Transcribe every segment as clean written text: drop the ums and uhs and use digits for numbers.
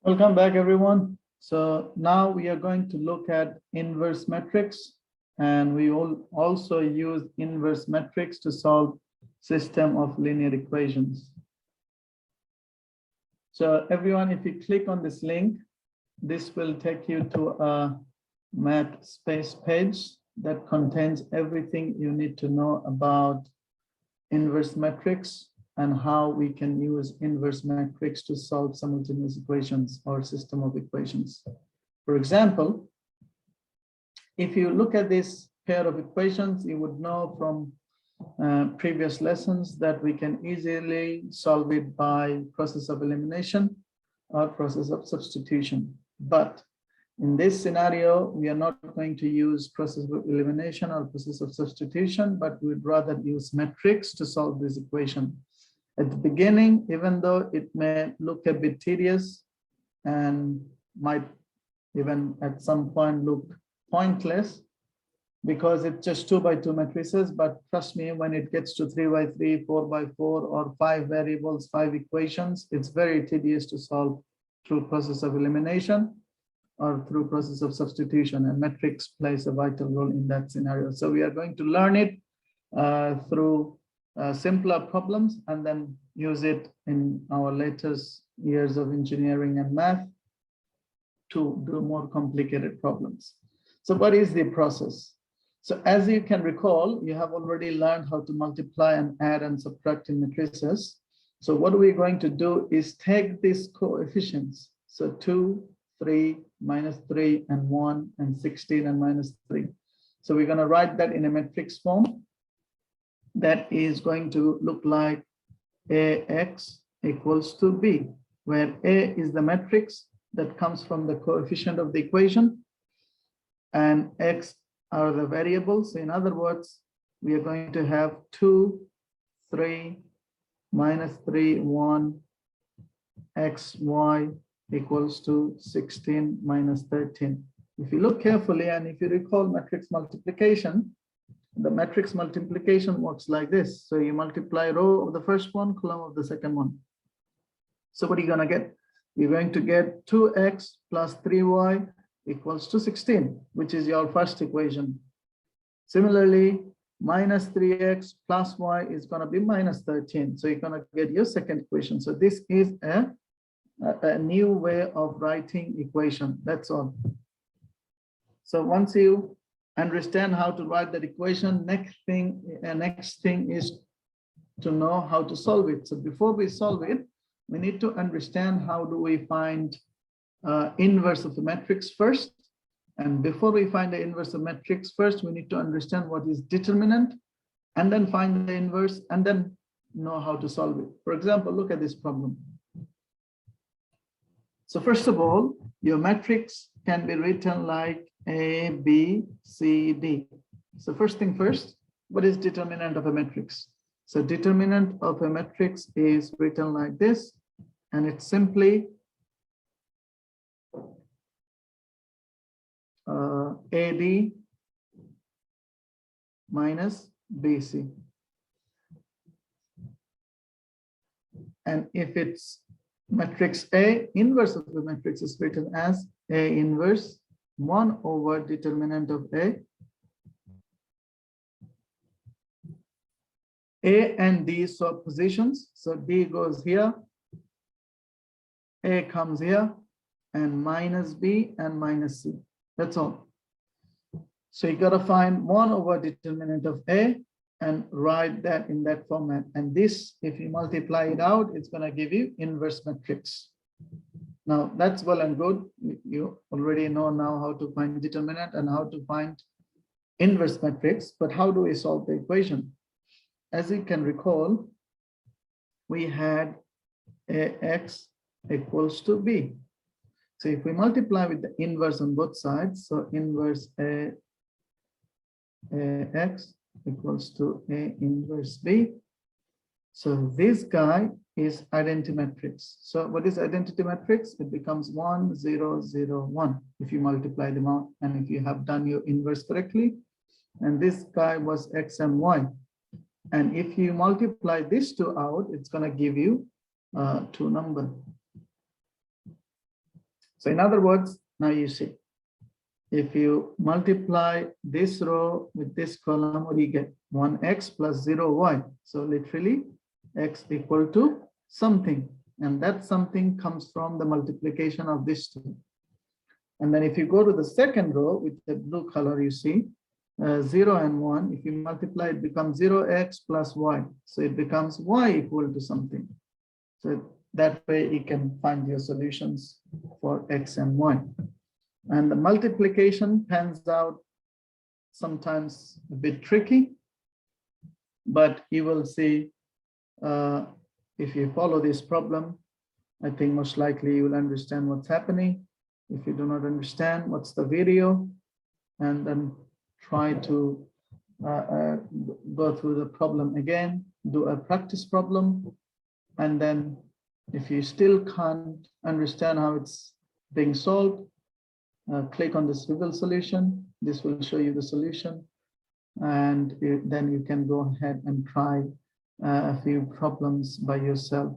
Welcome back, everyone. So now we are going to look at inverse metrics, and we will also use inverse metrics to solve system of linear equations. So everyone, if you click on this link, this will take you to a math space page that contains everything you need to know about inverse metrics and how we can use inverse metrics to solve simultaneous equations or system of equations. For example, if you look at this pair of equations, you would know from previous lessons that we can easily solve it by process of elimination or process of substitution. But in this scenario, we are not going to use process of elimination or process of substitution, but we'd rather use metrics to solve this equation. At the beginning, even though it may look a bit tedious and might even at some point look pointless because it's just 2 by 2 matrices, but trust me, when it gets to 3 by 3, 4 by 4, or 5 variables, 5 equations, it's very tedious to solve through process of elimination or through process of substitution, and metrics plays a vital role in that scenario. So we are going to learn it through simpler problems and then use it in our latest years of engineering and math to do more complicated problems. So what is the process? So as you can recall, you have already learned how to multiply and add and subtract in matrices. So what we're going to do is take these coefficients. So 2, 3, -3, and 1, and 16, and -3. So we're going to write that in a matrix form. That is going to look like AX equals to B, where A is the matrix that comes from the coefficient of the equation, and X are the variables. In other words, we are going to have 2, 3, -3, 1, X, Y equals to 16 minus 13. If you look carefully and if you recall matrix multiplication, the matrix multiplication works like this. So you multiply row of the first one, column of the second one. So what are you going to get? You're going to get 2x plus 3y equals to 16, which is your first equation. Similarly, minus 3x plus y is going to be minus 13. So you're going to get your second equation. So this is a new way of writing equation. That's all. So once you understand how to write that equation, next thing is to know how to solve it. So before we solve it, we need to understand how do we find inverse of the matrix first. And before we find the inverse of matrix first, we need to understand what is determinant, and then find the inverse, and then know how to solve it. For example, look at this problem. So first of all, your matrix can be written like A, B, C, D. So first thing first, what is determinant of a matrix? So determinant of a matrix is written like this, and it's simply AD minus BC. And if it's matrix A, inverse of the matrix is written as A inverse 1 over determinant of A. A and D swap positions. So D goes here, A comes here, and minus B and minus C. That's all. So you got to find 1 over determinant of A and write that in that format. And this, if you multiply it out, it's going to give you inverse matrix. Now that's well and good. You already know now how to find determinant and how to find inverse matrix, but how do we solve the equation? As you can recall, we had AX equals to B. So if we multiply with the inverse on both sides, so inverse AX equals to A inverse B. So this guy is identity matrix. So what is identity matrix? It becomes 1, 0, 0, 1 if you multiply them out and if you have done your inverse correctly. And this guy was X and Y. And if you multiply these two out, it's going to give you two numbers. So in other words, now you see, if you multiply this row with this column, what do you get? 1x plus 0y. So literally x equal to something. And that something comes from the multiplication of these two. And then if you go to the second row with the blue color, you see 0 and 1. If you multiply, it becomes 0x plus y. So it becomes y equal to something. So that way you can find your solutions for x and y. And the multiplication pans out sometimes a bit tricky, but you will see if you follow this problem, I think most likely you will understand what's happening. If you do not understand, watch the video and then try to go through the problem again, do a practice problem. And then if you still can't understand how it's being solved, click on this Swivel solution. This will show you the solution. And then you can go ahead and try a few problems by yourself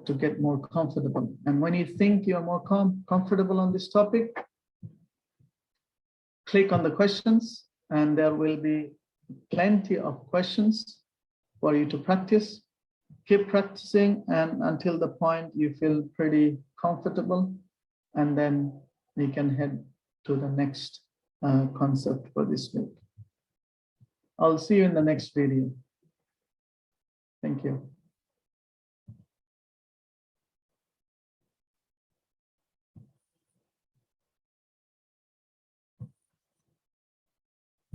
to get more comfortable. And when you think you're more comfortable on this topic, click on the questions and there will be plenty of questions for you to practice. Keep practicing and until the point you feel pretty comfortable, and then you can head to the next concept for this week. I'll see you in the next video. Thank you.